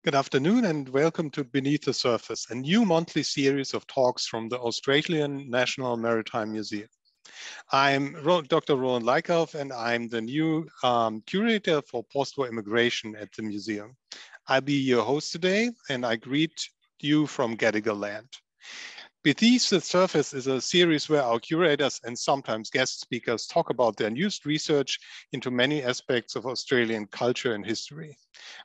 Good afternoon and welcome to Beneath the Surface, a new monthly series of talks from the Australian National Maritime Museum. I'm Dr. Roland Leikhoff and I'm the new curator for post-war immigration at the museum. I'll be your host today and I greet you from Gadigal land. Beneath the Surface is a series where our curators and sometimes guest speakers talk about their newest research into many aspects of Australian culture and history.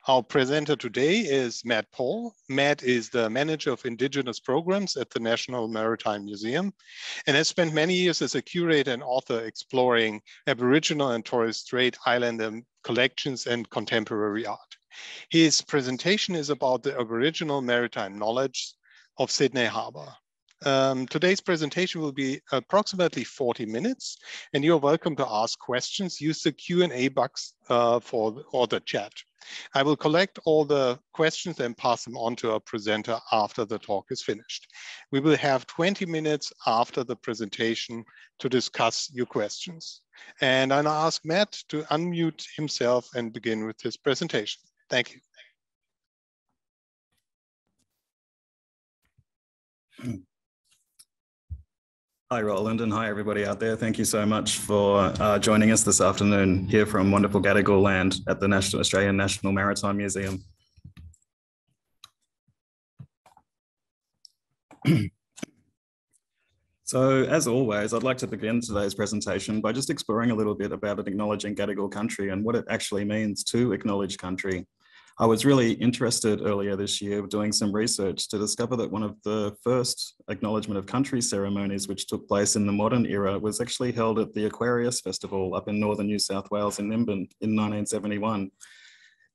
Our presenter today is Matt Paul. Matt is the Manager of Indigenous Programs at the National Maritime Museum and has spent many years as a curator and author exploring Aboriginal and Torres Strait Islander collections and contemporary art. His presentation is about the Aboriginal maritime knowledge of Sydney Harbour. Today's presentation will be approximately 40 minutes, and you're welcome to ask questions. Use the Q&A box or the chat. I will collect all the questions and pass them on to our presenter after the talk is finished. We will have 20 minutes after the presentation to discuss your questions. And I'll ask Matt to unmute himself and begin with his presentation. Thank you. Hi, Roland, and hi, everybody out there. Thank you so much for joining us this afternoon here from wonderful Gadigal land at the Australian National Maritime Museum. So, as always, I'd like to begin today's presentation by just exploring a little bit about acknowledging Gadigal country and what it actually means to acknowledge country. I was really interested earlier this year doing some research to discover that one of the first Acknowledgement of Country ceremonies which took place in the modern era was actually held at the Aquarius Festival up in northern New South Wales in Nimbin in 1971.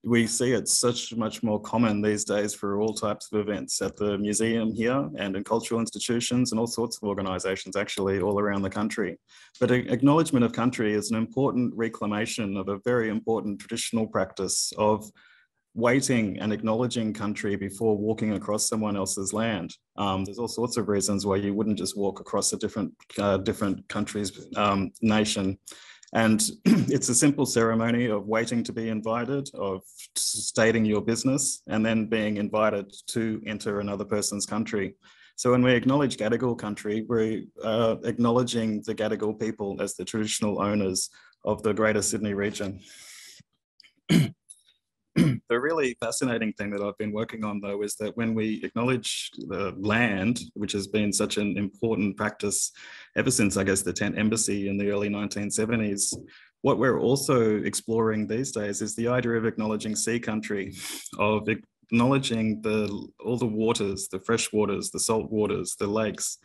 We see it's such much more common these days for all types of events at the museum here and in cultural institutions and all sorts of organisations actually all around the country. But Acknowledgement of Country is an important reclamation of a very important traditional practice of waiting and acknowledging country before walking across someone else's land. There's all sorts of reasons why you wouldn't just walk across a different country's nation. And it's a simple ceremony of waiting to be invited, of stating your business, and then being invited to enter another person's country. So when we acknowledge Gadigal country, we're acknowledging the Gadigal people as the traditional owners of the Greater Sydney region. The really fascinating thing that I've been working on, though, is that when we acknowledge the land, which has been such an important practice ever since, I guess, the Tent Embassy in the early 1970s, what we're also exploring these days is the idea of acknowledging sea country, of acknowledging all the waters, the fresh waters, the salt waters, the lakes,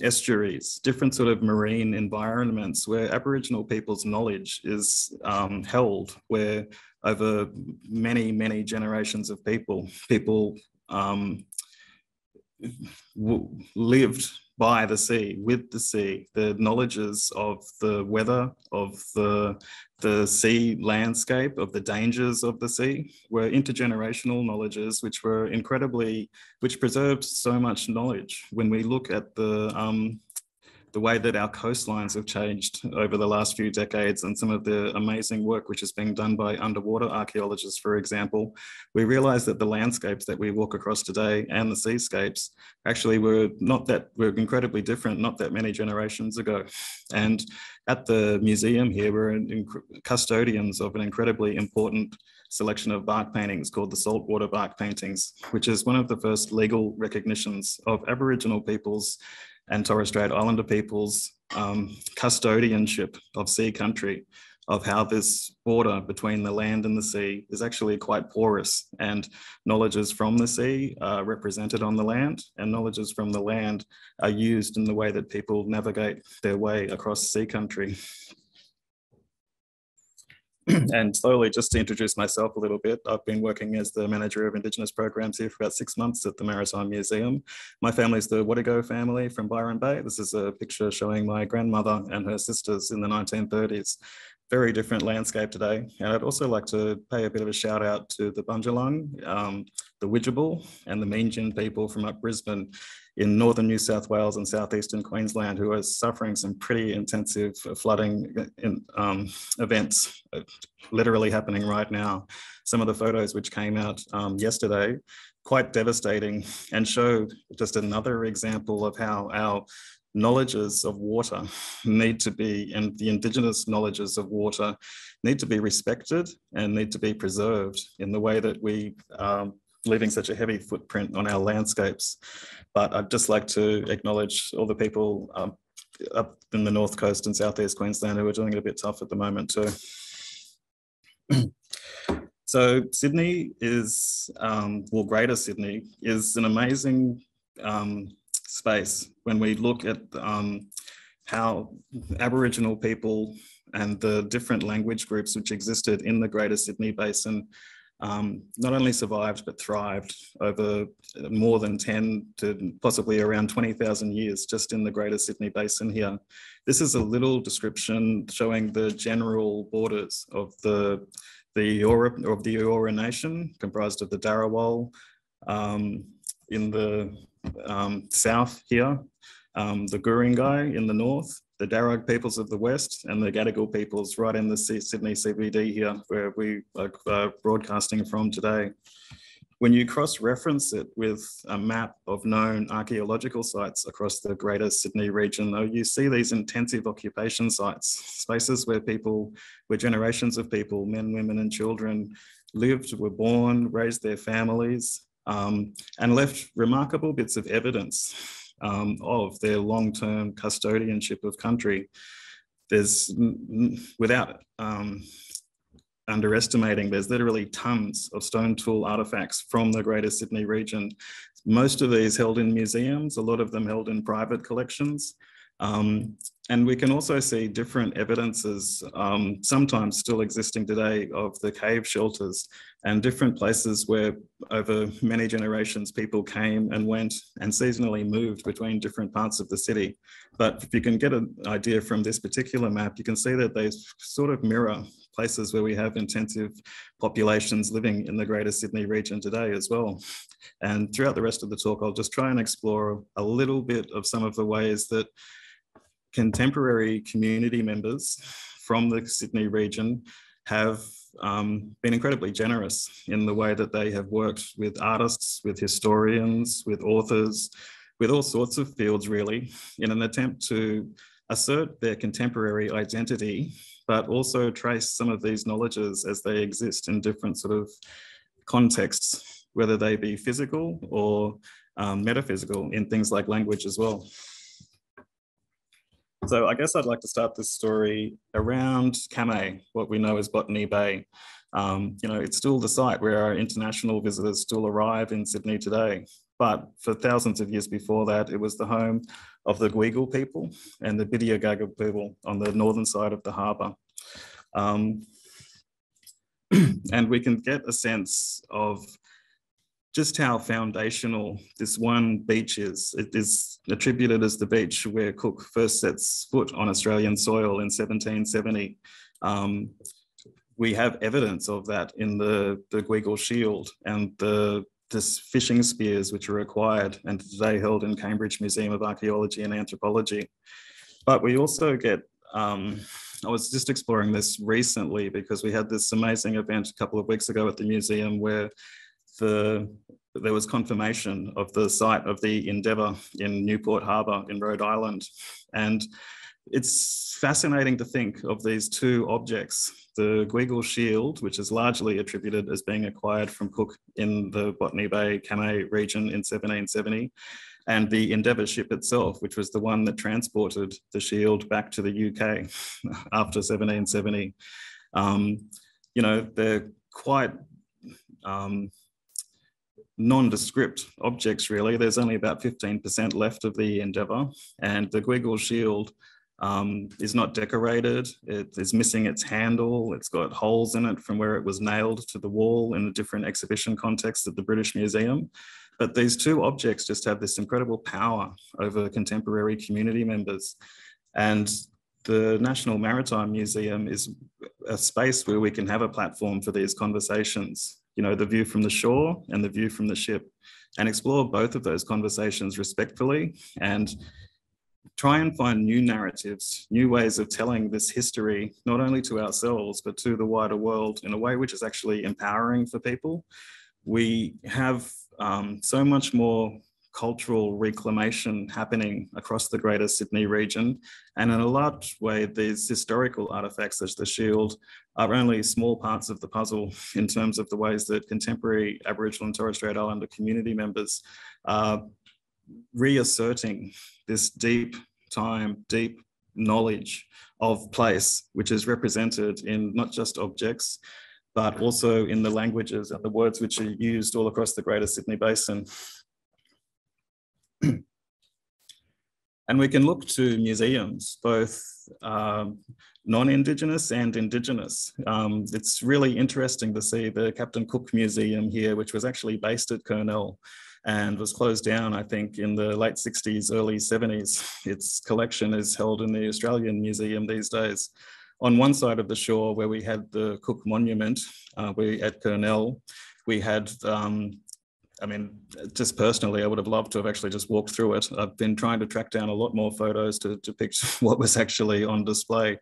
estuaries, different sort of marine environments where Aboriginal people's knowledge is held, where over many, many generations of people lived by the sea, with the sea, the knowledges of the weather, of the sea landscape, of the dangers of the sea were intergenerational knowledges which preserved so much knowledge. When we look at the way that our coastlines have changed over the last few decades and some of the amazing work which is being done by underwater archaeologists, for example, we realize that the landscapes that we walk across today and the seascapes actually were incredibly different not that many generations ago. And at the museum here, we're custodians of an incredibly important selection of bark paintings called the saltwater bark paintings, which is one of the first legal recognitions of Aboriginal peoples and Torres Strait Islander people's custodianship of sea country, of how this border between the land and the sea is actually quite porous, and knowledges from the sea are represented on the land, and knowledges from the land are used in the way that people navigate their way across sea country. And slowly, just to introduce myself a little bit, I've been working as the Manager of Indigenous Programs here for about 6 months at the Maritime Museum. My family's the Wadigo family from Byron Bay. This is a picture showing my grandmother and her sisters in the 1930s. very different landscape today. And I'd also like to pay a bit of a shout out to the Bundjalung, the Widjabul and the Meanjin people from up Brisbane in northern New South Wales and southeastern Queensland, who are suffering some pretty intensive flooding events literally happening right now. Some of the photos which came out yesterday, quite devastating, and show just another example of how our knowledges of water need to be, and the Indigenous knowledges of water need to be respected and need to be preserved in the way that we are leaving such a heavy footprint on our landscapes. But I'd just like to acknowledge all the people up in the North Coast and Southeast Queensland who are doing it a bit tough at the moment too. So Sydney is, well, Greater Sydney is an amazing space when we look at how Aboriginal people and the different language groups which existed in the Greater Sydney Basin not only survived but thrived over more than 10 to possibly around 20,000 years just in the Greater Sydney Basin here. This is a little description showing the general borders of the Eora Nation, comprised of the Darawal in the south here, the Guringai in the north, the Darug peoples of the west, and the Gadigal peoples right in the Sydney CBD here, where we are broadcasting from today. When you cross-reference it with a map of known archaeological sites across the Greater Sydney region, though, you see these intensive occupation sites, spaces where generations of people, men, women, and children lived, were born, raised their families, and left remarkable bits of evidence of their long-term custodianship of country. There's, without underestimating, there's literally tons of stone tool artifacts from the Greater Sydney region. Most of these held in museums, a lot of them held in private collections. And we can also see different evidences, sometimes still existing today, of the cave shelters and different places where over many generations people came and went and seasonally moved between different parts of the city. But if you can get an idea from this particular map, you can see that they sort of mirror places where we have intensive populations living in the Greater Sydney region today as well. And throughout the rest of the talk, I'll just try and explore a little bit of some of the ways that contemporary community members from the Sydney region have been incredibly generous in the way that they have worked with artists, with historians, with authors, with all sorts of fields really, in an attempt to assert their contemporary identity, but also trace some of these knowledges as they exist in different sort of contexts, whether they be physical or metaphysical in things like language as well. So I guess I'd like to start this story around Quay, what we know as Botany Bay. It's still the site where our international visitors still arrive in Sydney today. But for thousands of years before that, it was the home of the Gweagal people and the Bidjigal people on the northern side of the harbour. And we can get a sense of just how foundational this one beach is. It is attributed as the beach where Cook first sets foot on Australian soil in 1770. We have evidence of that in the Gweagal Shield and the fishing spears which are acquired and today held in Cambridge Museum of Archaeology and Anthropology. But we also get, I was just exploring this recently because we had this amazing event a couple of weeks ago at the museum where there was confirmation of the site of the Endeavour in Newport Harbour in Rhode Island. And it's fascinating to think of these two objects, the Gweagal Shield, which is largely attributed as being acquired from Cook in the Botany Bay, Quay region in 1770, and the Endeavour ship itself, which was the one that transported the shield back to the UK after 1770. They're quite nondescript objects, really. There's only about 15% left of the Endeavour, and the Gweagal Shield is not decorated. It is missing its handle. It's got holes in it from where it was nailed to the wall in a different exhibition context at the British Museum. But these two objects just have this incredible power over contemporary community members. And the National Maritime Museum is a space where we can have a platform for these conversations, you know, the view from the shore and the view from the ship, and explore both of those conversations respectfully and try and find new narratives, new ways of telling this history, not only to ourselves, but to the wider world in a way which is actually empowering for people. We have so much more cultural reclamation happening across the greater Sydney region. And in a large way, these historical artifacts such as the shield are only small parts of the puzzle in terms of the ways that contemporary Aboriginal and Torres Strait Islander community members are reasserting this deep time, deep knowledge of place, which is represented in not just objects, but also in the languages and the words which are used all across the greater Sydney Basin. And we can look to museums, both non-Indigenous and Indigenous. It's really interesting to see the Captain Cook Museum here, which was actually based at Cornell and was closed down, I think, in the late 60s, early 70s. Its collection is held in the Australian Museum these days. On one side of the shore where we had the Cook Monument, at Cornell, we had I mean, just personally, I would have loved to have actually just walked through it. I've been trying to track down a lot more photos to depict what was actually on display.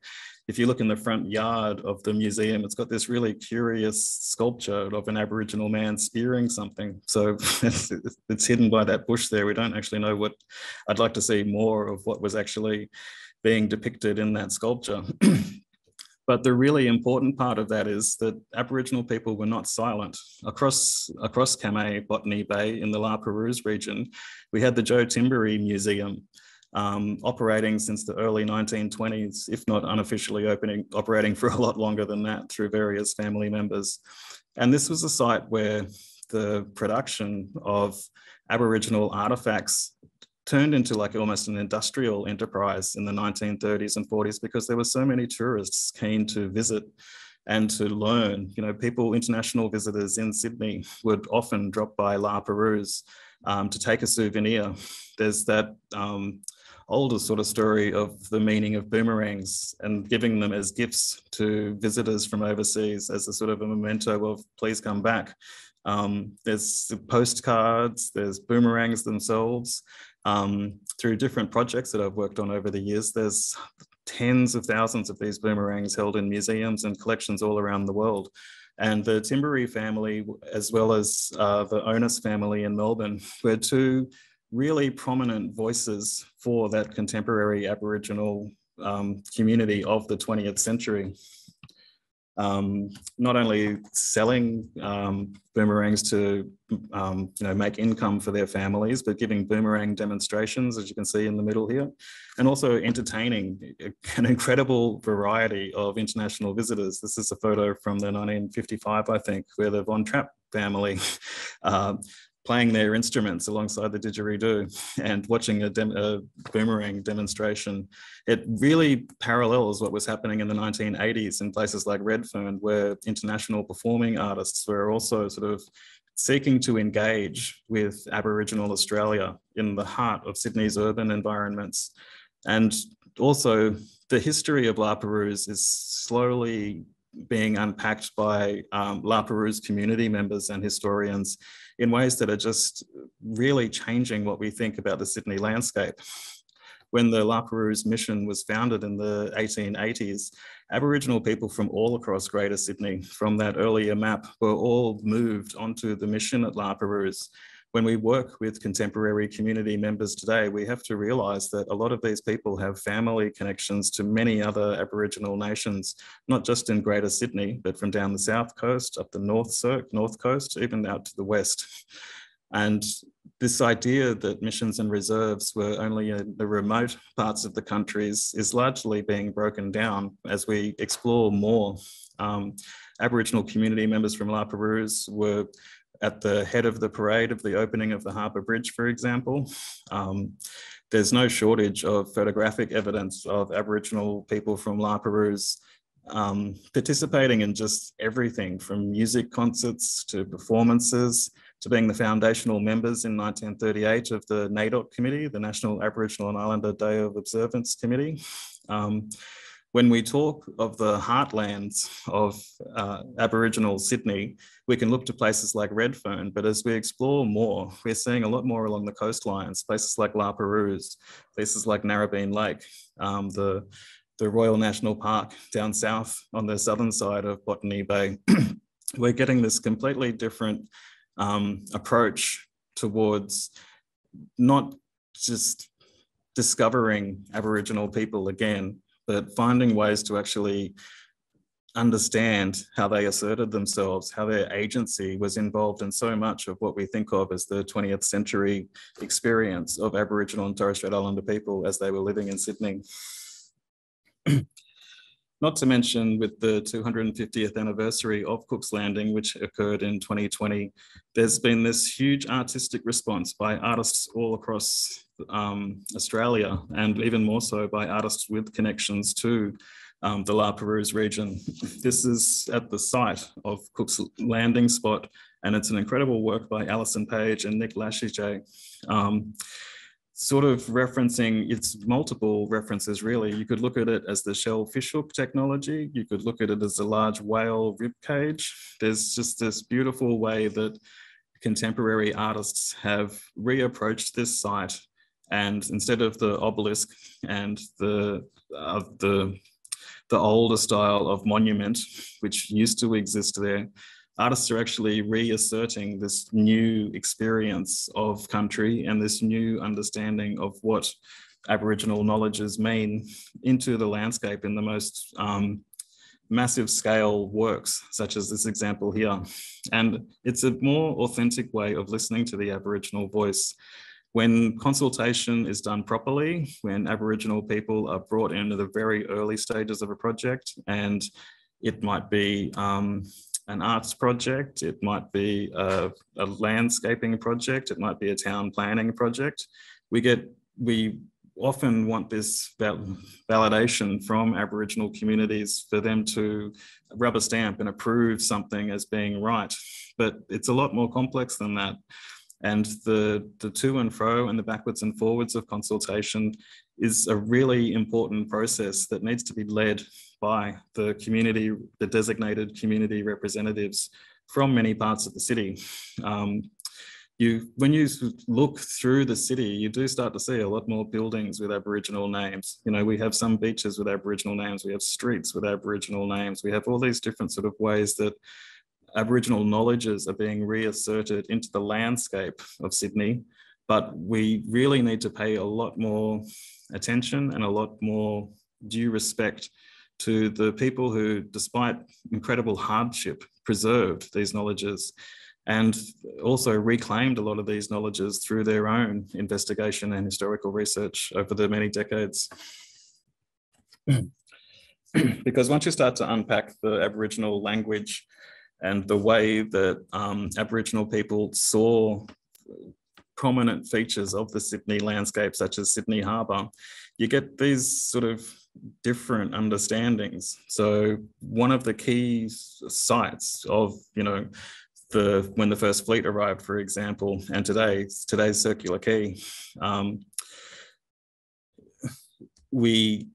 If you look in the front yard of the museum, it's got this really curious sculpture of an Aboriginal man spearing something. So it's hidden by that bush there. We don't actually know what. I'd like to see more of what was actually being depicted in that sculpture. But the really important part of that is that Aboriginal people were not silent. Across Quay, Botany Bay in the La Perouse region, we had the Joe Timbery Museum operating since the early 1920s, if not unofficially operating for a lot longer than that through various family members. And this was a site where the production of Aboriginal artifacts turned into like almost an industrial enterprise in the 1930s and 40s because there were so many tourists keen to visit and to learn. You know, people, international visitors in Sydney would often drop by La Perouse to take a souvenir. There's that older sort of story of the meaning of boomerangs and giving them as gifts to visitors from overseas as a sort of a memento of please come back. There's postcards, there's boomerangs themselves. Through different projects that I've worked on over the years, there's tens of thousands of these boomerangs held in museums and collections all around the world. And the Timbery family, as well as the Onus family in Melbourne, were two really prominent voices for that contemporary Aboriginal community of the 20th century. Not only selling boomerangs to make income for their families, but giving boomerang demonstrations, as you can see in the middle here, and also entertaining an incredible variety of international visitors. This is a photo from the 1955, I think, where the Von Trapp family playing their instruments alongside the didgeridoo and watching a boomerang demonstration. It really parallels what was happening in the 1980s in places like Redfern, where international performing artists were also sort of seeking to engage with Aboriginal Australia in the heart of Sydney's urban environments. And also the history of La Perouse is slowly being unpacked by La Perouse community members and historians in ways that are just really changing what we think about the Sydney landscape. When the La Perouse mission was founded in the 1880s, Aboriginal people from all across Greater Sydney, from that earlier map, were all moved onto the mission at La Perouse. When we work with contemporary community members today, we have to realise that a lot of these people have family connections to many other Aboriginal nations, not just in Greater Sydney, but from down the south coast, up the north coast, even out to the west. And this idea that missions and reserves were only in the remote parts of the countries is largely being broken down as we explore more. Aboriginal community members from La Perouse were at the head of the parade of the opening of the Harbour Bridge, for example. There's no shortage of photographic evidence of Aboriginal people from La Perouse participating in just everything from music concerts to performances to being the foundational members in 1938 of the NAIDOC Committee, the National Aboriginal and Islander Day of Observance Committee. When we talk of the heartlands of Aboriginal Sydney, we can look to places like Redfern, but as we explore more, we're seeing a lot more along the coastlines, places like La Perouse, places like Narrabeen Lake, the Royal National Park down south on the southern side of Botany Bay. We're getting this completely different approach towards not just discovering Aboriginal people again, but finding ways to actually understand how they asserted themselves, how their agency was involved in so much of what we think of as the 20th century experience of Aboriginal and Torres Strait Islander people as they were living in Sydney. Not to mention with the 250th anniversary of Cook's Landing, which occurred in 2020, there's been this huge artistic response by artists all across Australia, and even more so by artists with connections to the La Perouse region. This is at the site of Cook's Landing spot, and it's an incredible work by Alison Page and Nick Lashijay. Sort of referencing its multiple references, really. You could look at it as the shell fishhook technology. You could look at it as a large whale rib cage. There's just this beautiful way that contemporary artists have reapproached this site, and instead of the obelisk and the older style of monument, which used to exist there, artists are actually reasserting this new experience of country and this new understanding of what Aboriginal knowledges mean into the landscape in the most massive scale works, such as this example here. And it's a more authentic way of listening to the Aboriginal voice. When consultation is done properly, when Aboriginal people are brought into the very early stages of a project, and it might be an arts project, it might be a landscaping project, it might be a town planning project. We often want this validation from Aboriginal communities for them to rubber stamp and approve something as being right. But it's a lot more complex than that. And the to and fro and the backwards and forwards of consultation is a really important process that needs to be led by the community, the designated community representatives from many parts of the city. When you look through the city, you do start to see a lot more buildings with Aboriginal names. You know, we have some beaches with Aboriginal names, we have streets with Aboriginal names, we have all these different sort of ways that Aboriginal knowledges are being reasserted into the landscape of Sydney, but we really need to pay a lot more attention and a lot more due respect to the people who, despite incredible hardship, preserved these knowledges and also reclaimed a lot of these knowledges through their own investigation and historical research over the many decades. Because once you start to unpack the Aboriginal language and the way that Aboriginal people saw prominent features of the Sydney landscape, such as Sydney Harbour, you get these sort of different understandings. So one of the key sites of, you know, when the first fleet arrived, for example, and today's Circular Quay, we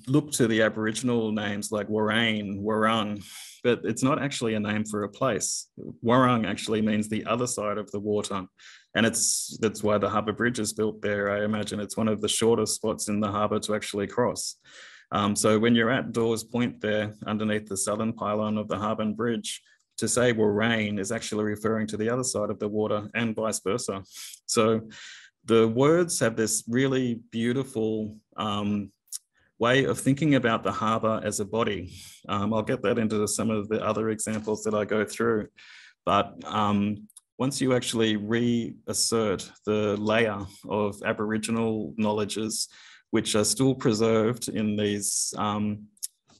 look to the Aboriginal names like Warrain, Warrung, but it's not actually a name for a place. Warrung actually means the other side of the water. And that's why the harbour bridge is built there. I imagine it's one of the shortest spots in the harbour to actually cross. So when you're at Dawes Point there, underneath the southern pylon of the harbour bridge, to say Warrain is actually referring to the other side of the water and vice versa. So the words have this really beautiful way of thinking about the harbour as a body. I'll get that into some of the other examples that I go through. But once you actually reassert the layer of Aboriginal knowledges, which are still preserved in these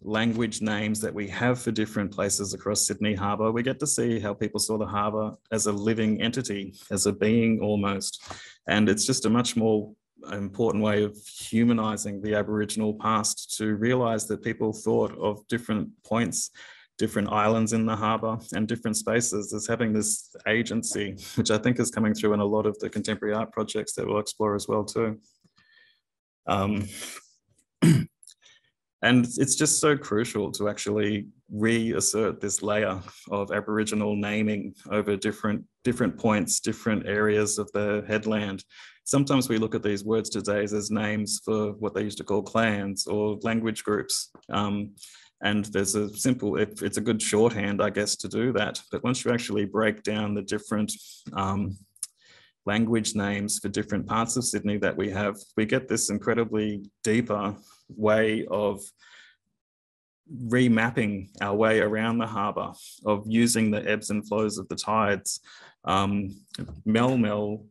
language names that we have for different places across Sydney Harbour, we get to see how people saw the harbour as a living entity, as a being almost. And it's just a much more important way of humanising the Aboriginal past, to realise that people thought of different points, different islands in the harbour and different spaces as having this agency, which I think is coming through in a lot of the contemporary art projects that we'll explore as well too. And it's just so crucial to actually reassert this layer of Aboriginal naming over different points, different areas of the headland. Sometimes we look at these words today as names for what they used to call clans or language groups. And there's a simple, it's a good shorthand, I guess, to do that. But once you actually break down the different language names for different parts of Sydney that we have, we get this incredibly deeper way of remapping our way around the harbour, of using the ebbs and flows of the tides. Mel,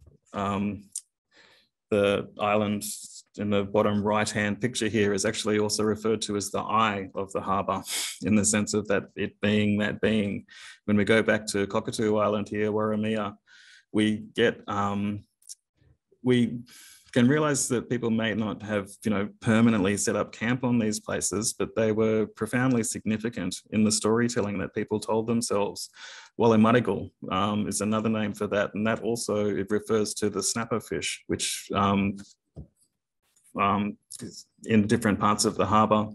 the island in the bottom right-hand picture here is actually also referred to as the eye of the harbour, in the sense of that it being that being. When we go back to Cockatoo Island here, Warramia, we get, we can realise that people may not have, permanently set up camp on these places, but they were profoundly significant in the storytelling that people told themselves. Wallimadigal is another name for that, and that also, it refers to the snapper fish, which in different parts of the harbour,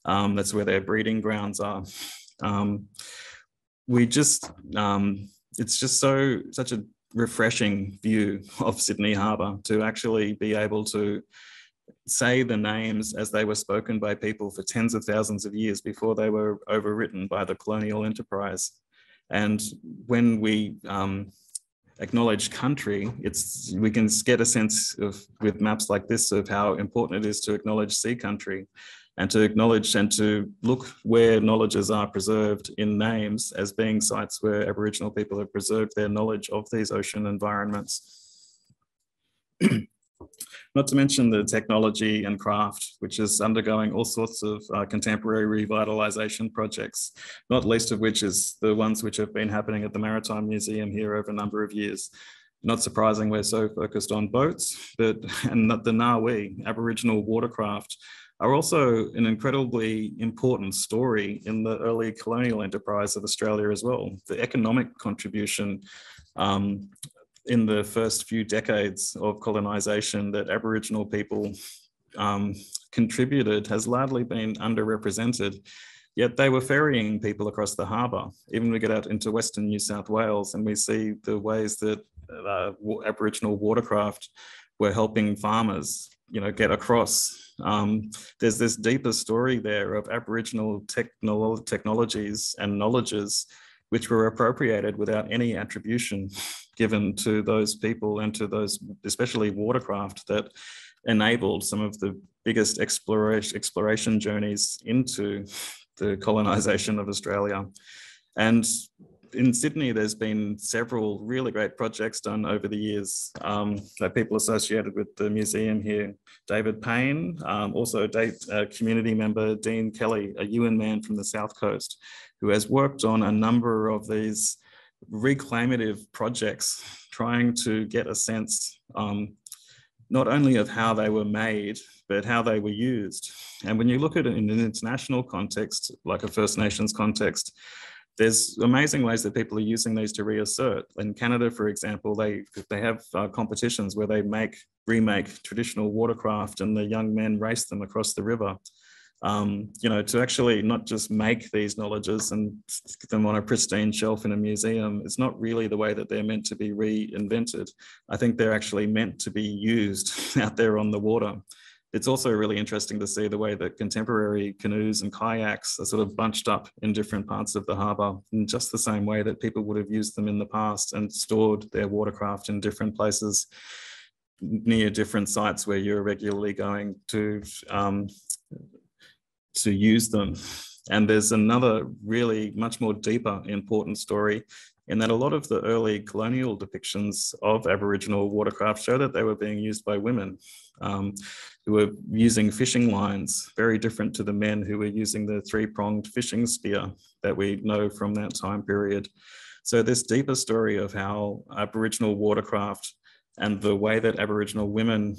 that's where their breeding grounds are. It's just such a refreshing view of Sydney Harbour to actually be able to say the names as they were spoken by people for tens of thousands of years before they were overwritten by the colonial enterprise. And when we acknowledge country, we can get a sense of, with maps like this, of how important it is to acknowledge sea country, and to acknowledge and to look where knowledges are preserved in names as being sites where Aboriginal people have preserved their knowledge of these ocean environments. Not to mention the technology and craft, which is undergoing all sorts of contemporary revitalisation projects, not least of which is the ones which have been happening at the Maritime Museum here over a number of years. Not surprising, we're so focused on boats, and the Ngawi, Aboriginal watercraft, are also an incredibly important story in the early colonial enterprise of Australia as well. The economic contribution in the first few decades of colonisation that Aboriginal people contributed has largely been underrepresented, yet they were ferrying people across the harbour. Even we get out into Western New South Wales and we see the ways that Aboriginal watercraft were helping farmers, get across. There's this deeper story there of Aboriginal technologies and knowledges which were appropriated without any attribution given to those people and to those, especially watercraft, that enabled some of the biggest exploration journeys into the colonisation of Australia. And in Sydney, there's been several really great projects done over the years that people associated with the museum here. David Payne, also a community member, Dean Kelly, a Yuin man from the South Coast, who has worked on a number of these reclamative projects, trying to get a sense not only of how they were made, but how they were used. And when you look at it in an international context, like a First Nations context, there's amazing ways that people are using these to reassert. In Canada, for example, they have competitions where they remake traditional watercraft, and the young men race them across the river. To actually not just make these knowledges and stick them on a pristine shelf in a museum, it's not really the way that they're meant to be reinvented. I think they're actually meant to be used out there on the water. It's also really interesting to see the way that contemporary canoes and kayaks are sort of bunched up in different parts of the harbour in just the same way that people would have used them in the past and stored their watercraft in different places near different sites where you're regularly going to use them. And there's another really much more deeper important story in that a lot of the early colonial depictions of Aboriginal watercraft show that they were being used by women who were using fishing lines, very different to the men who were using the three-pronged fishing spear that we know from that time period. So this deeper story of how Aboriginal watercraft and the way that Aboriginal women,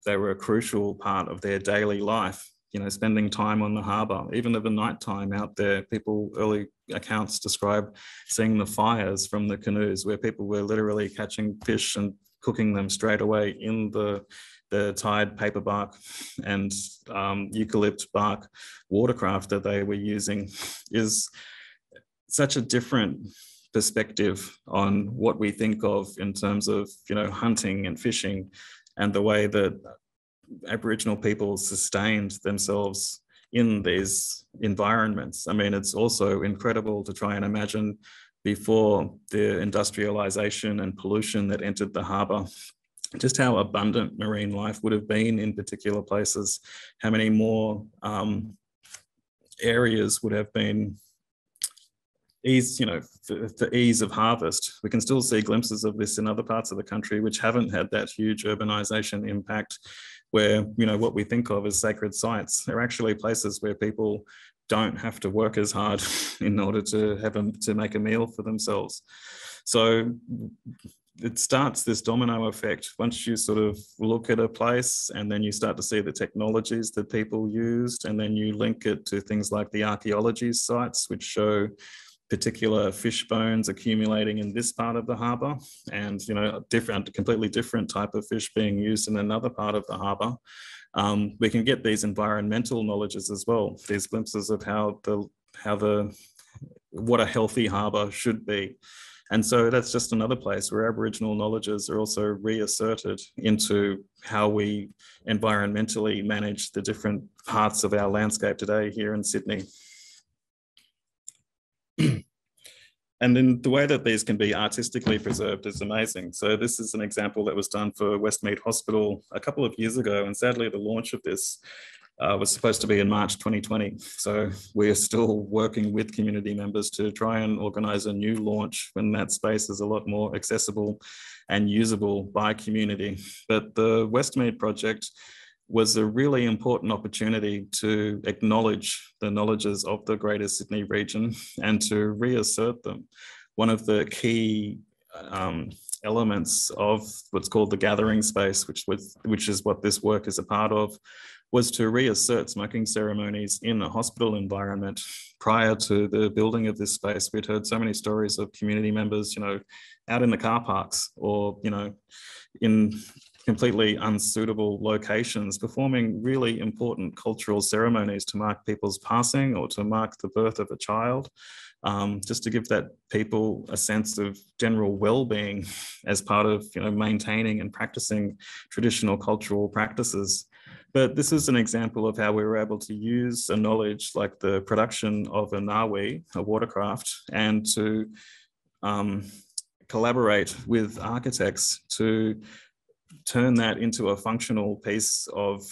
they were a crucial part of their daily life, spending time on the harbour, even of a night time out there. Early accounts describe seeing the fires from the canoes where people were literally catching fish and cooking them straight away in the the tied paper bark and eucalypt bark watercraft that they were using is such a different perspective on what we think of in terms of, hunting and fishing, and the way that Aboriginal people sustained themselves in these environments. I mean, it's also incredible to try and imagine before the industrialization and pollution that entered the harbour, just how abundant marine life would have been in particular places, how many more areas would have been for ease of harvest. We can still see glimpses of this in other parts of the country which haven't had that huge urbanization impact, where, what we think of as sacred sites, they're actually places where people don't have to work as hard in order to make a meal for themselves. So it starts this domino effect. Once you sort of look at a place and then you start to see the technologies that people used, and then you link it to things like the archaeology sites, which show particular fish bones accumulating in this part of the harbour, and completely different type of fish being used in another part of the harbour. We can get these environmental knowledges as well, these glimpses of what a healthy harbour should be. And so that's just another place where Aboriginal knowledges are also reasserted into how we environmentally manage the different parts of our landscape today here in Sydney. And then the way that these can be artistically preserved is amazing. So this is an example that was done for Westmead Hospital a couple of years ago. And sadly, the launch of this was supposed to be in March 2020. So we're still working with community members to try and organise a new launch when that space is a lot more accessible and usable by community. But the Westmead project was a really important opportunity to acknowledge the knowledges of the Greater Sydney region and to reassert them. One of the key elements of what's called the gathering space, which is what this work is a part of, was to reassert smoking ceremonies in a hospital environment. Prior to the building of this space, we'd heard so many stories of community members, out in the car parks or, in completely unsuitable locations, performing really important cultural ceremonies to mark people's passing or to mark the birth of a child, just to give that people a sense of general well-being as part of maintaining and practicing traditional cultural practices. But this is an example of how we were able to use a knowledge like the production of a ngawi, a watercraft, and to collaborate with architects to turn that into a functional piece of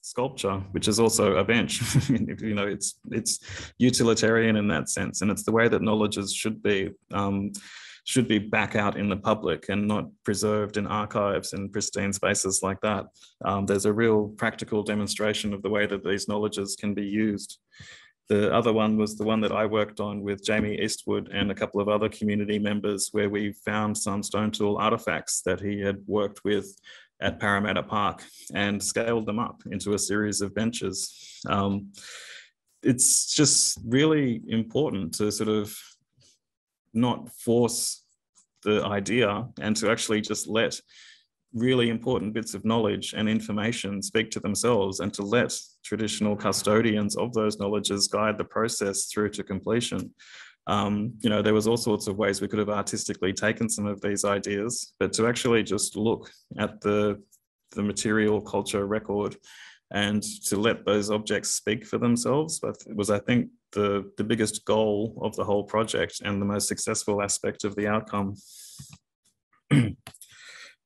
sculpture, which is also a bench. It's utilitarian in that sense, and it's the way that knowledges should be back out in the public and not preserved in archives and pristine spaces like that. There's a real practical demonstration of the way that these knowledges can be used. The other one was the one that I worked on with Jamie Eastwood and a couple of other community members, where we found some stone tool artifacts that he had worked with at Parramatta Park and scaled them up into a series of benches. It's just really important to sort of not force the idea and to actually just let really important bits of knowledge and information speak to themselves, and to let traditional custodians of those knowledges guide the process through to completion. There was all sorts of ways we could have artistically taken some of these ideas, but to actually just look at the material culture record and to let those objects speak for themselves was, I think, the biggest goal of the whole project and the most successful aspect of the outcome.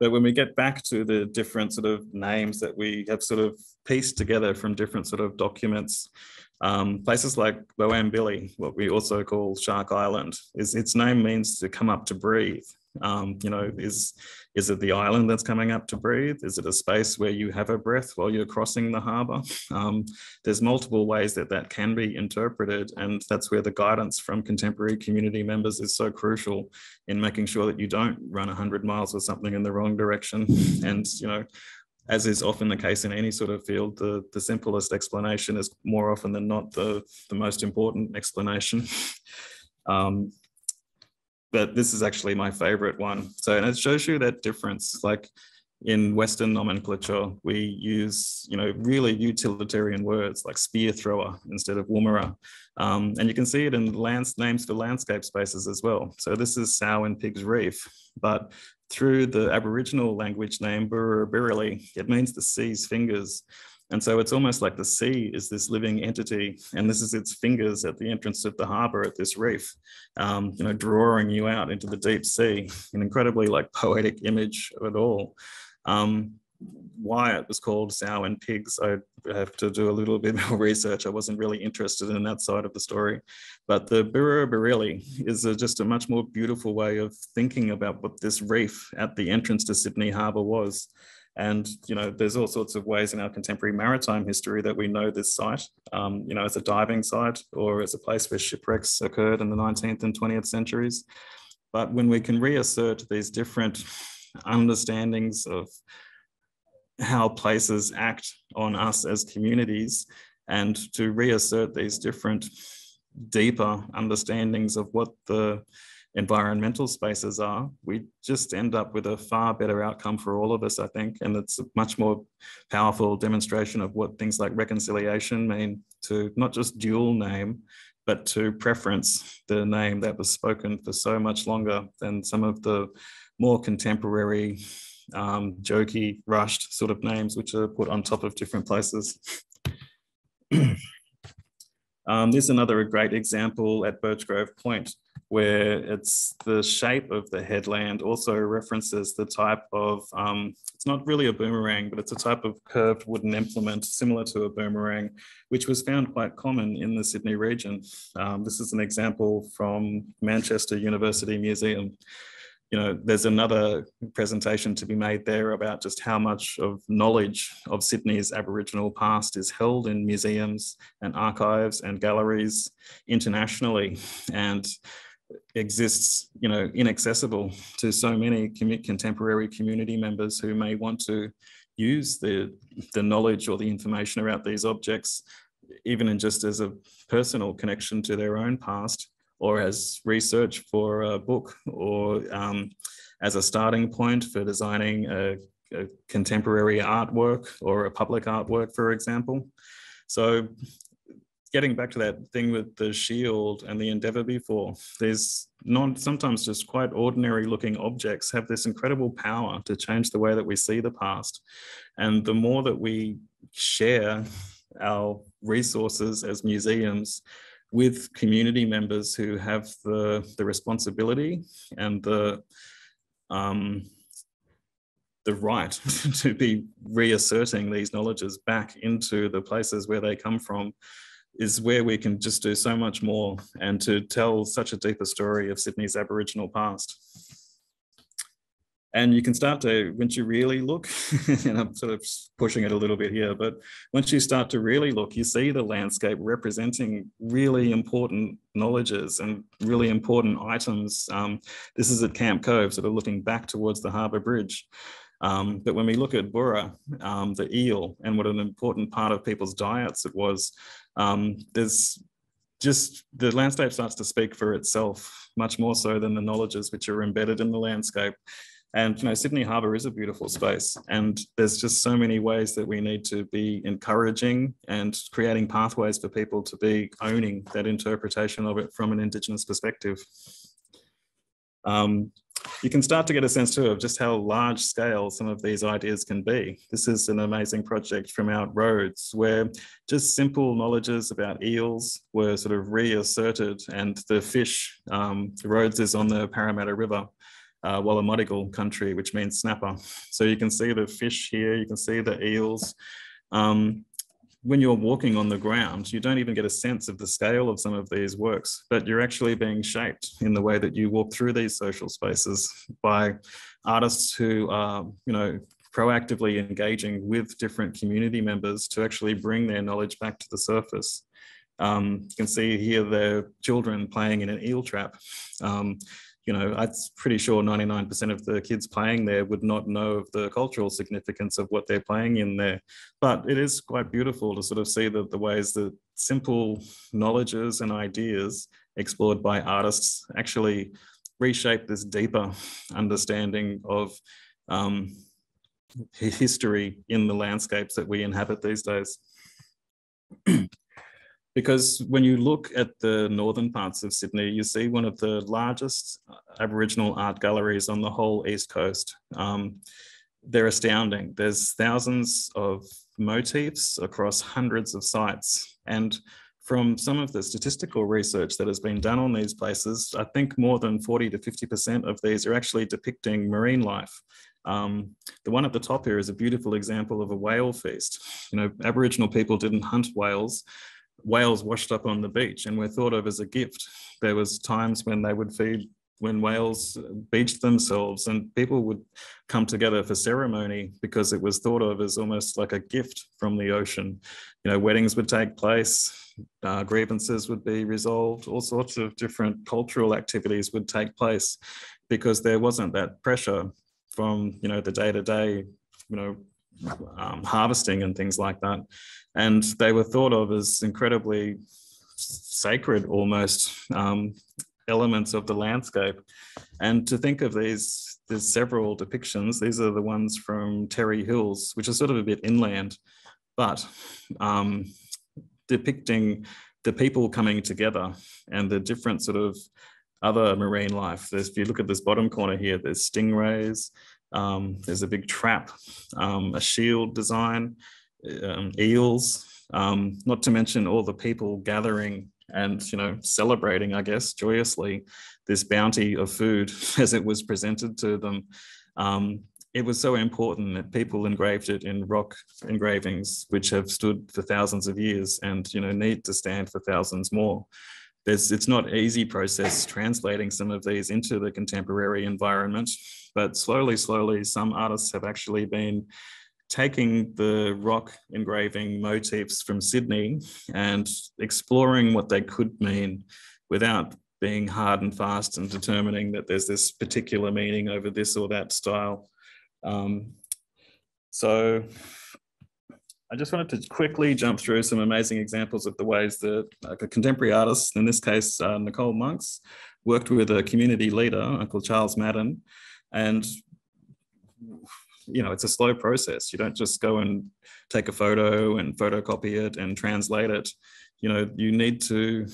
But when we get back to the different sort of names that we have sort of pieced together from different sort of documents, places like Boambili, what we also call Shark Island, its name means to come up to breathe. Is it the island that's coming up to breathe? Is it a space where you have a breath while you're crossing the harbour? There's multiple ways that can be interpreted, and that's where the guidance from contemporary community members is so crucial in making sure that you don't run 100 miles or something in the wrong direction. And, as is often the case in any sort of field, the simplest explanation is more often than not the most important explanation. But this is actually my favorite one. So, and it shows you that difference. Like, in Western nomenclature, we use, really utilitarian words like spear thrower instead of woomera. And you can see it in names for landscape spaces as well. So this is Sow and Pig's Reef, but through the Aboriginal language name, Birrili, it means the sea's fingers. And so it's almost like the sea is this living entity, and this is its fingers at the entrance of the harbour at this reef, drawing you out into the deep sea, an incredibly poetic image of it all. Why it was called Sow and Pigs, I have to do a little bit more research. I wasn't really interested in that side of the story. But the Birrili is just a much more beautiful way of thinking about what this reef at the entrance to Sydney Harbour was. And, there's all sorts of ways in our contemporary maritime history that we know this site, as a diving site or as a place where shipwrecks occurred in the 19th and 20th centuries. But when we can reassert these different understandings of how places act on us as communities, and to reassert these different deeper understandings of what the environmental spaces are, we just end up with a far better outcome for all of us, I think. And it's a much more powerful demonstration of what things like reconciliation mean to not just dual name, but to preference the name that was spoken for so much longer than some of the more contemporary, jokey, rushed sort of names, which are put on top of different places. This is another great example at Birchgrove Point, where it's the shape of the headland also references the type of, it's not really a boomerang, but it's a type of curved wooden implement similar to a boomerang, which was found quite common in the Sydney region. This is an example from Manchester University Museum. There's another presentation to be made there about just how much of knowledge of Sydney's Aboriginal past is held in museums and archives and galleries internationally, and exists, inaccessible to so many contemporary community members who may want to use the knowledge or the information about these objects, even in just as a personal connection to their own past, or as research for a book, or as a starting point for designing a contemporary artwork or a public artwork, for example. So getting back to that thing with the shield and the endeavour before, there's sometimes just quite ordinary looking objects have this incredible power to change the way that we see the past. And the more that we share our resources as museums with community members who have the responsibility and the right to be reasserting these knowledges back into the places where they come from, is where we can just do so much more and to tell such a deeper story of Sydney's Aboriginal past. And you can start to, once you really look, and I'm sort of pushing it a little bit here, but once you start to really look, you see the landscape representing really important knowledges and really important items. This is at Camp Cove, sort of looking back towards the Harbour Bridge. But when we look at Burra, the eel, and what an important part of people's diets it was, there's just, the landscape starts to speak for itself, much more so than the knowledges which are embedded in the landscape. And Sydney Harbour is a beautiful space, and there's just so many ways that we need to be encouraging and creating pathways for people to be owning that interpretation of it from an Indigenous perspective. You can start to get a sense too of just how large scale some of these ideas can be. This is an amazing project from Out Roads, where just simple knowledges about eels were sort of reasserted, and the fish, Rhodes is on the Parramatta River, Wallamodigal country, which means snapper. So you can see the fish here, you can see the eels. When you're walking on the ground, you don't even get a sense of the scale of some of these works, but you're actually being shaped in the way that you walk through these social spaces by artists who are, proactively engaging with different community members to actually bring their knowledge back to the surface. You can see here the children playing in an eel trap. I'm pretty sure 99% of the kids playing there would not know of the cultural significance of what they're playing in there. But it is quite beautiful to sort of see the ways that simple knowledges and ideas explored by artists actually reshape this deeper understanding of history in the landscapes that we inhabit these days. Because when you look at the northern parts of Sydney, you see one of the largest Aboriginal art galleries on the whole East Coast. They're astounding. There's thousands of motifs across hundreds of sites. And from some of the statistical research that has been done on these places, I think more than 40 to 50% of these are actually depicting marine life. The one at the top here is a beautiful example of a whale feast. You know, Aboriginal people didn't hunt whales. Whales washed up on the beach and were thought of as a gift. There was times when they would feed, when whales beached themselves, and people would come together for ceremony because it was thought of as almost like a gift from the ocean. You know, weddings would take place, grievances would be resolved, all sorts of different cultural activities would take place because there wasn't that pressure from, you know, the day-to-day, you know, harvesting and things like that. And they were thought of as incredibly sacred, almost, elements of the landscape. And to think of these, there's several depictions. These are the ones from Terry Hills, which is sort of a bit inland, but depicting the people coming together and the different sort of other marine life. If you look at this bottom corner here, there's stingrays, there's a big trap, a shield design, eels, not to mention all the people gathering and, you know, celebrating, I guess, joyously this bounty of food as it was presented to them. It was so important that people engraved it in rock engravings, which have stood for thousands of years and, you know, need to stand for thousands more. It's not an easy process translating some of these into the contemporary environment, but slowly, some artists have actually been taking the rock engraving motifs from Sydney and exploring what they could mean without being hard and fast and determining that there's this particular meaning over this or that style. So I just wanted to quickly jump through some amazing examples of the ways that a contemporary artist, in this case, Nicole Monks, worked with a community leader, Uncle Charles Madden, and you know, it's a slow process. You don't just go and take a photo and photocopy it and translate it. You know, you need to,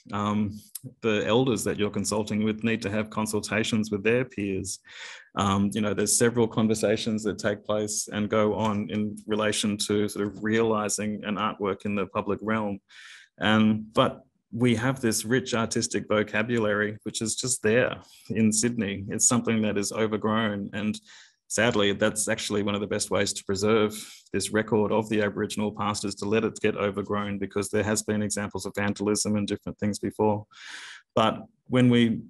the elders that you're consulting with need to have consultations with their peers. You know, there's several conversations that take place and go on in relation to sort of realizing an artwork in the public realm. But we have this rich artistic vocabulary, which is just there in Sydney. It's something that is overgrown, and sadly, that's actually one of the best ways to preserve this record of the Aboriginal past, is to let it get overgrown, because there has been examples of vandalism and different things before. But when we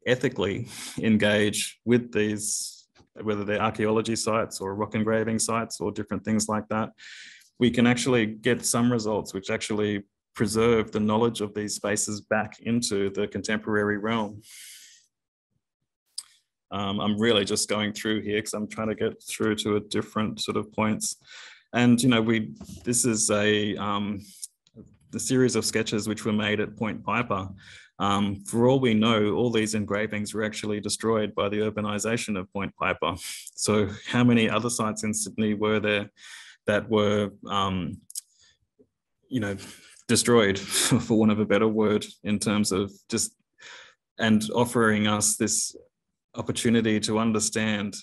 ethically engage with these, whether they're archaeology sites or rock engraving sites or different things like that, we can actually get some results which actually preserve the knowledge of these spaces back into the contemporary realm. I'm really just going through here because I'm trying to get through to a different sort of points. And, you know, this is the series of sketches which were made at Point Piper. For all we know, all these engravings were actually destroyed by the urbanisation of Point Piper. So how many other sites in Sydney were there that were, you know, destroyed, for want of a better word, in terms of just, and offering us this opportunity to understand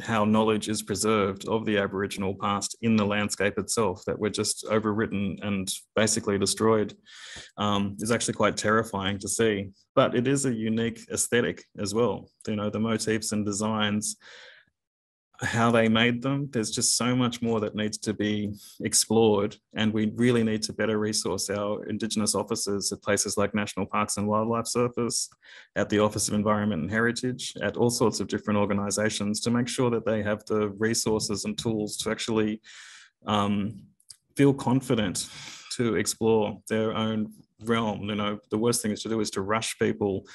how knowledge is preserved of the Aboriginal past in the landscape itself, that we're just overwritten and basically destroyed, is actually quite terrifying to see. But it is a unique aesthetic as well. You know, the motifs and designs, how they made them, there's just so much more that needs to be explored, and we really need to better resource our Indigenous officers at places like National Parks and Wildlife Service, at the Office of Environment and Heritage, at all sorts of different organisations, to make sure that they have the resources and tools to actually feel confident to explore their own realm. You know, the worst thing to do is to rush people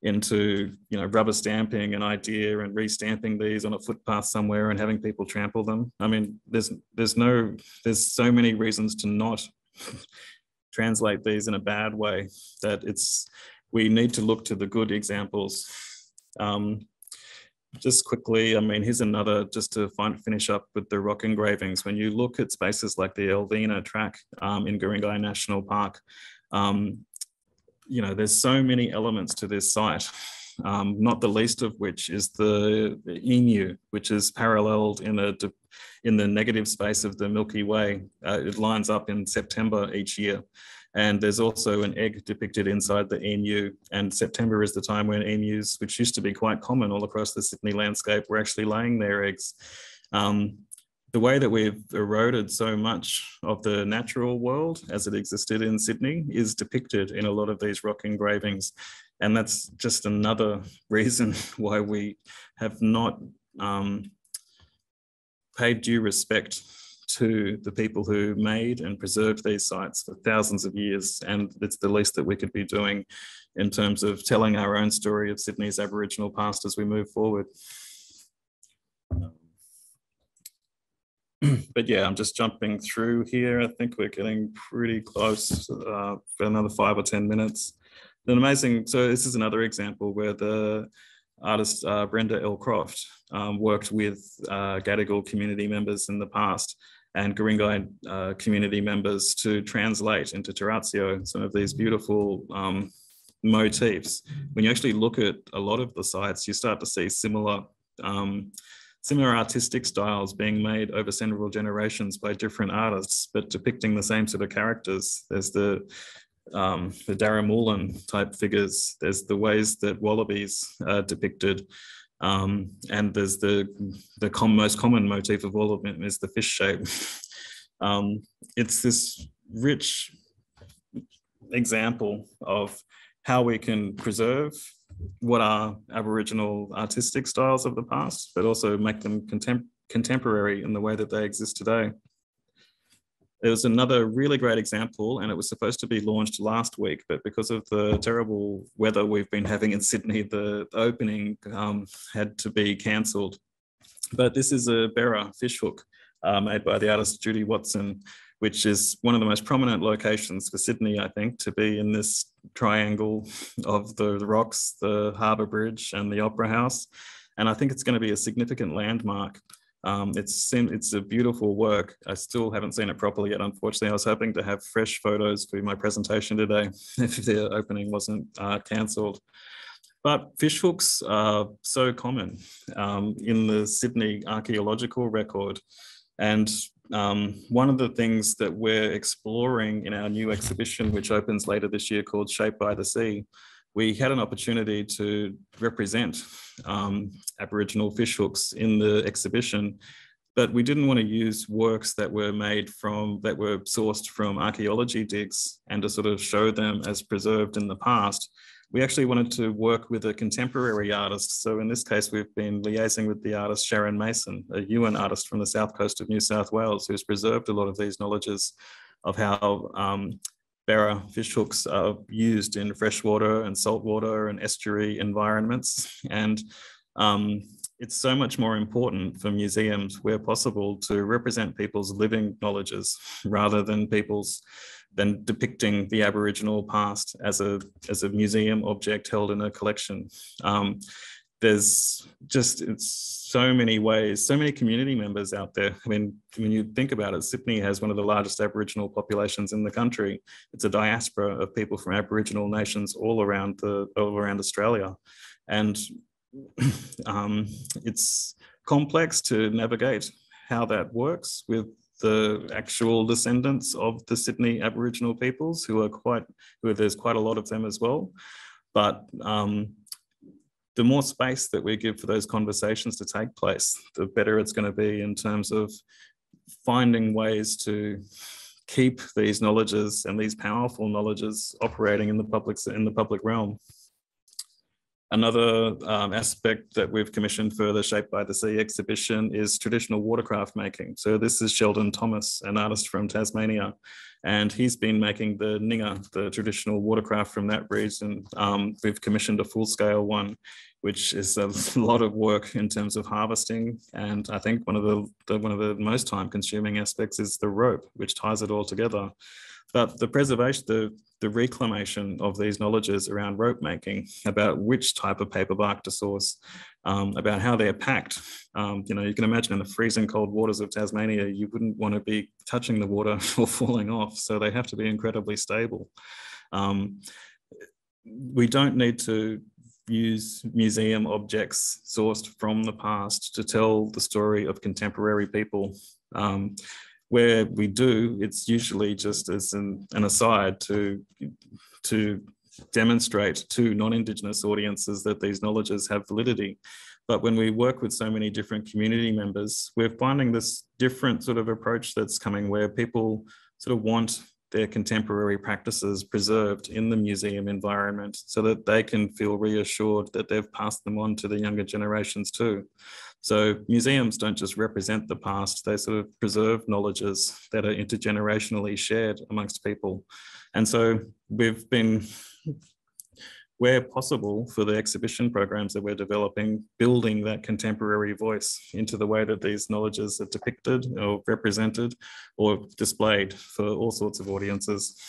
into, you know, rubber stamping an idea and restamping these on a footpath somewhere and having people trample them. I mean, there's so many reasons to not translate these in a bad way, that we need to look to the good examples. Just quickly, I mean, here's another, just to finish up with the rock engravings. When you look at spaces like the Elvenar Track in Quay National Park, you know, there's so many elements to this site, not the least of which is the emu, which is paralleled in the negative space of the Milky Way. It lines up in September each year. And there's also an egg depicted inside the emu. And September is the time when emus, which used to be quite common all across the Sydney landscape, were actually laying their eggs. The way that we've eroded so much of the natural world as it existed in Sydney is depicted in a lot of these rock engravings. And that's just another reason why we have not paid due respect to the people who made and preserved these sites for thousands of years. And it's the least that we could be doing in terms of telling our own story of Sydney's Aboriginal past as we move forward. But yeah, I'm just jumping through here. I think we're getting pretty close for another 5 or 10 minutes. An amazing, so this is another example where the artist Brenda L. Croft worked with Gadigal community members in the past and Guringai community members to translate into Terrazio some of these beautiful motifs. When you actually look at a lot of the sites, you start to see similar artistic styles being made over several generations by different artists, but depicting the same sort of characters. There's the Darramoolan type figures. There's the ways that wallabies are depicted. And there's the most common motif of all of them is the fish shape. It's this rich example of how we can preserve what are Aboriginal artistic styles of the past, but also make them contemporary in the way that they exist today. There was another really great example, and it was supposed to be launched last week, but because of the terrible weather we've been having in Sydney, the opening had to be cancelled. But this is a Berra fishhook made by the artist Judy Watson, which is one of the most prominent locations for Sydney, I think, to be in this triangle of the rocks, the Harbour Bridge and the Opera House. And I think it's going to be a significant landmark. It's a beautiful work. I still haven't seen it properly yet, unfortunately. I was hoping to have fresh photos for my presentation today if the opening wasn't cancelled. But fishhooks are so common in the Sydney archaeological record. And one of the things that we're exploring in our new exhibition, which opens later this year, called Shaped by the Sea, we had an opportunity to represent Aboriginal fishhooks in the exhibition, but we didn't want to use works that were sourced from archaeology digs and to sort of show them as preserved in the past. We actually wanted to work with a contemporary artist. So in this case, we've been liaising with the artist Sharon Mason, a Yuin artist from the south coast of New South Wales, who's preserved a lot of these knowledges of how Berra fishhooks are used in freshwater and saltwater and estuary environments. And it's so much more important for museums where possible to represent people's living knowledges rather than depicting the Aboriginal past as a museum object held in a collection. There's just so many ways, so many community members out there. I mean, when you think about it, Sydney has one of the largest Aboriginal populations in the country. It's a diaspora of people from Aboriginal nations all around Australia. And it's complex to navigate how that works with the actual descendants of the Sydney Aboriginal peoples, there's quite a lot of them as well. But the more space that we give for those conversations to take place, the better it's going to be in terms of finding ways to keep these knowledges and these powerful knowledges operating in the public realm. Another aspect that we've commissioned for the Shaped by the Sea exhibition is traditional watercraft making. So this is Sheldon Thomas, an artist from Tasmania, and he's been making the Ninga, the traditional watercraft from that region. We've commissioned a full-scale one, which is a lot of work in terms of harvesting. And I think one of the most time-consuming aspects is the rope, which ties it all together. But the preservation, the reclamation of these knowledges around rope making, about which type of paper bark to source, about how they're packed. You know, you can imagine in the freezing cold waters of Tasmania, you wouldn't want to be touching the water or falling off. So they have to be incredibly stable. We don't need to use museum objects sourced from the past to tell the story of contemporary people. Where we do, it's usually just as an aside to demonstrate to non-Indigenous audiences that these knowledges have validity. But when we work with so many different community members, we're finding this different sort of approach that's coming, where people sort of want their contemporary practices preserved in the museum environment so that they can feel reassured that they've passed them on to the younger generations too. So museums don't just represent the past, they sort of preserve knowledges that are intergenerationally shared amongst people. And so we've been, where possible for the exhibition programs that we're developing, building that contemporary voice into the way that these knowledges are depicted or represented or displayed for all sorts of audiences,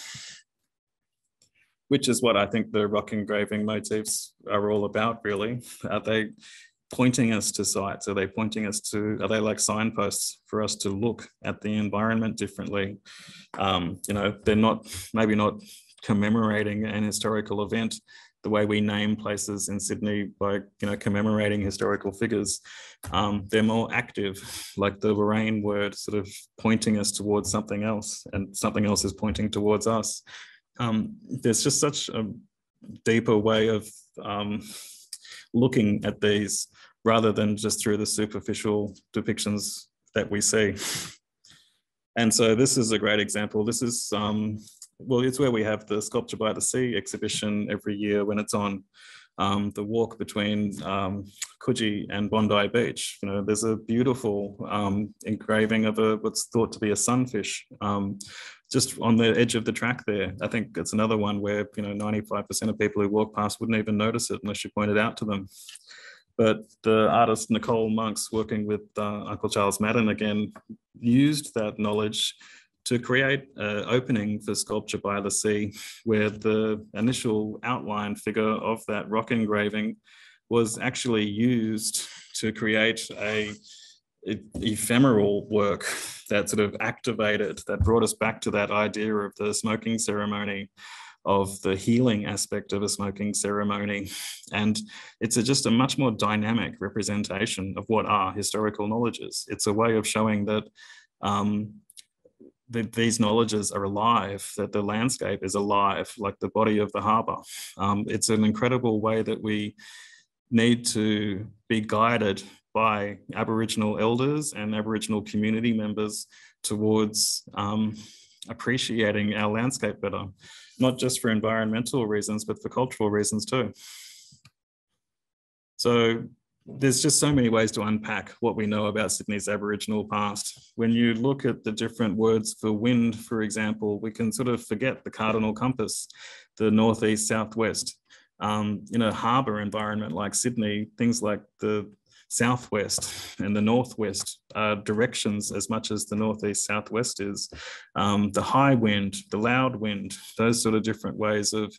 which is what I think the rock engraving motifs are all about, really. Are they pointing us to sites? Are they pointing us to, are they like signposts for us to look at the environment differently? You know, they're not, maybe not commemorating an historical event the way we name places in Sydney by, you know, commemorating historical figures. They're more active, like the Lorraine word, sort of pointing us towards something else, and something else is pointing towards us. There's just such a deeper way of looking at these rather than just through the superficial depictions that we see. And so this is a great example. This is, well, it's where we have the Sculpture by the Sea exhibition every year when it's on, the walk between Quay and Bondi Beach. You know, there's a beautiful engraving of what's thought to be a sunfish just on the edge of the track there. I think it's another one where, you know, 95% of people who walk past wouldn't even notice it unless you point it out to them. But the artist Nicole Monks, working with Uncle Charles Madden again, used that knowledge to create an opening for Sculpture by the Sea, where the initial outline figure of that rock engraving was actually used to create a ephemeral work that sort of activated, that brought us back to that idea of the smoking ceremony, of the healing aspect of a smoking ceremony. And it's just a much more dynamic representation of what are historical knowledges. It's a way of showing that these knowledges are alive, that the landscape is alive, like the body of the harbour. It's an incredible way that we need to be guided by Aboriginal elders and Aboriginal community members towards appreciating our landscape better, not just for environmental reasons, but for cultural reasons too. So there's just so many ways to unpack what we know about Sydney's Aboriginal past. When you look at the different words for wind, for example, we can sort of forget the cardinal compass, the northeast, southwest. In a harbour environment like Sydney, things like the southwest and the northwest are directions as much as the northeast, southwest is. The high wind, the loud wind, those sort of different ways of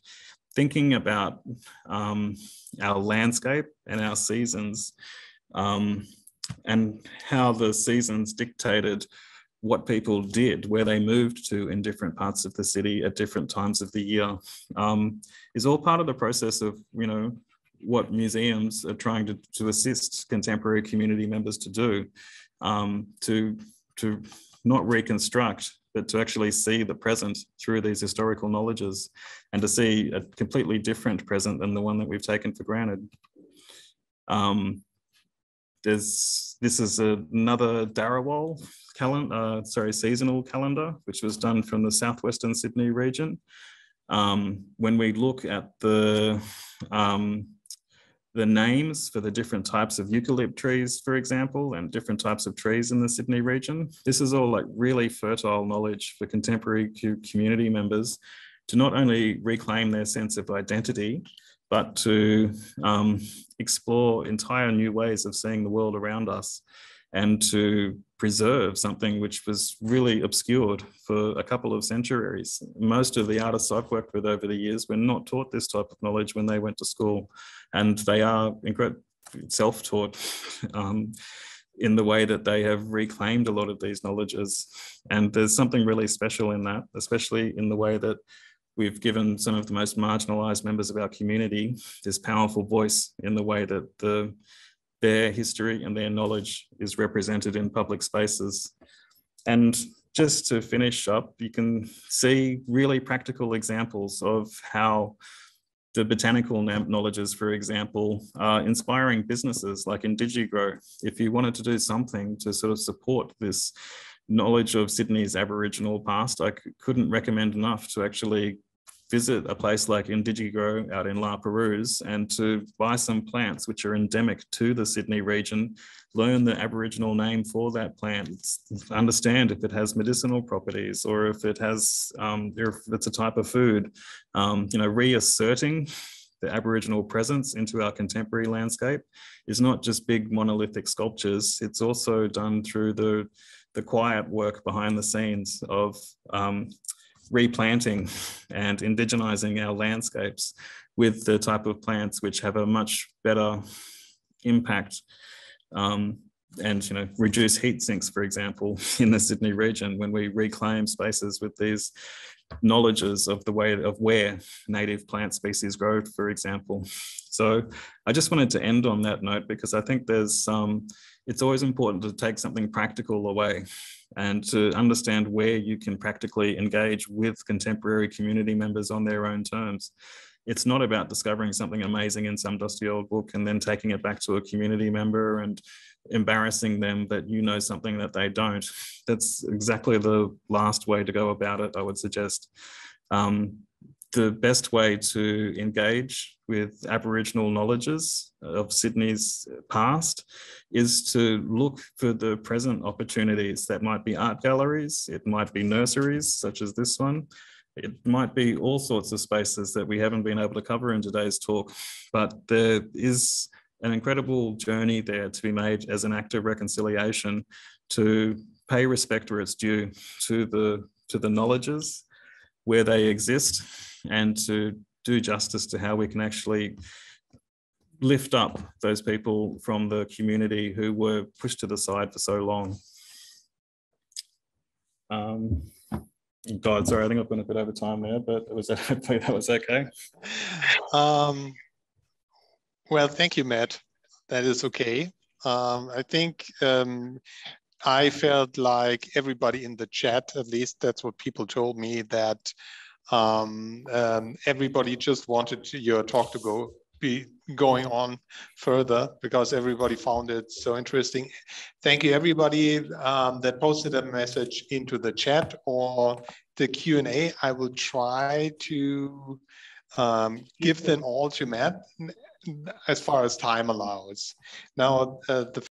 thinking about our landscape and our seasons, and how the seasons dictated what people did, where they moved to in different parts of the city at different times of the year, is all part of the process of, you know, what museums are trying to assist contemporary community members to do, to not reconstruct, but to actually see the present through these historical knowledges, and to see a completely different present than the one that we've taken for granted. This is another Darawal calendar, seasonal calendar, which was done from the southwestern Sydney region. When we look at the names for the different types of eucalypt trees, for example, and different types of trees in the Sydney region, this is all like really fertile knowledge for contemporary community members to not only reclaim their sense of identity, but to explore entire new ways of seeing the world around us. and to preserve something which was really obscured for a couple of centuries. Most of the artists I've worked with over the years were not taught this type of knowledge when they went to school, and they are self-taught in the way that they have reclaimed a lot of these knowledges. And there's something really special in that, especially in the way that we've given some of the most marginalized members of our community this powerful voice in the way that their history and their knowledge is represented in public spaces. And just to finish up, you can see really practical examples of how the botanical knowledges, for example, are inspiring businesses like Indigigrow. If you wanted to do something to sort of support this knowledge of Sydney's Aboriginal past, I couldn't recommend enough to actually visit a place like Indigigrow out in La Perouse and to buy some plants which are endemic to the Sydney region, learn the Aboriginal name for that plant, understand if it has medicinal properties or if it has, if it's a type of food, reasserting the Aboriginal presence into our contemporary landscape is not just big monolithic sculptures, it's also done through the quiet work behind the scenes of replanting and indigenizing our landscapes with the type of plants which have a much better impact and reduce heat sinks, for example, in the Sydney region when we reclaim spaces with these knowledges of the way of where native plant species grow, for example. So I just wanted to end on that note because I think there's it's always important to take something practical away and to understand where you can practically engage with contemporary community members on their own terms. It's not about discovering something amazing in some dusty old book and then taking it back to a community member and embarrassing them that you know something that they don't. That's exactly the last way to go about it, I would suggest. The best way to engage with Aboriginal knowledges of Sydney's past is to look for the present opportunities. That might be art galleries, it might be nurseries such as this one, it might be all sorts of spaces that we haven't been able to cover in today's talk, but there is an incredible journey there to be made as an act of reconciliation to pay respect where it's due to the knowledges where they exist and to do justice to how we can actually lift up those people from the community who were pushed to the side for so long. God, sorry, I think I've gone a bit over time there, but hopefully that was okay. Well, thank you, Matt. That is okay. I think I felt like everybody in the chat, at least that's what people told me, that everybody just wanted your talk to be going on further because everybody found it so interesting. Thank you everybody that posted a message into the chat or the Q&A. I will try to give them all to Matt as far as time allows. Now, the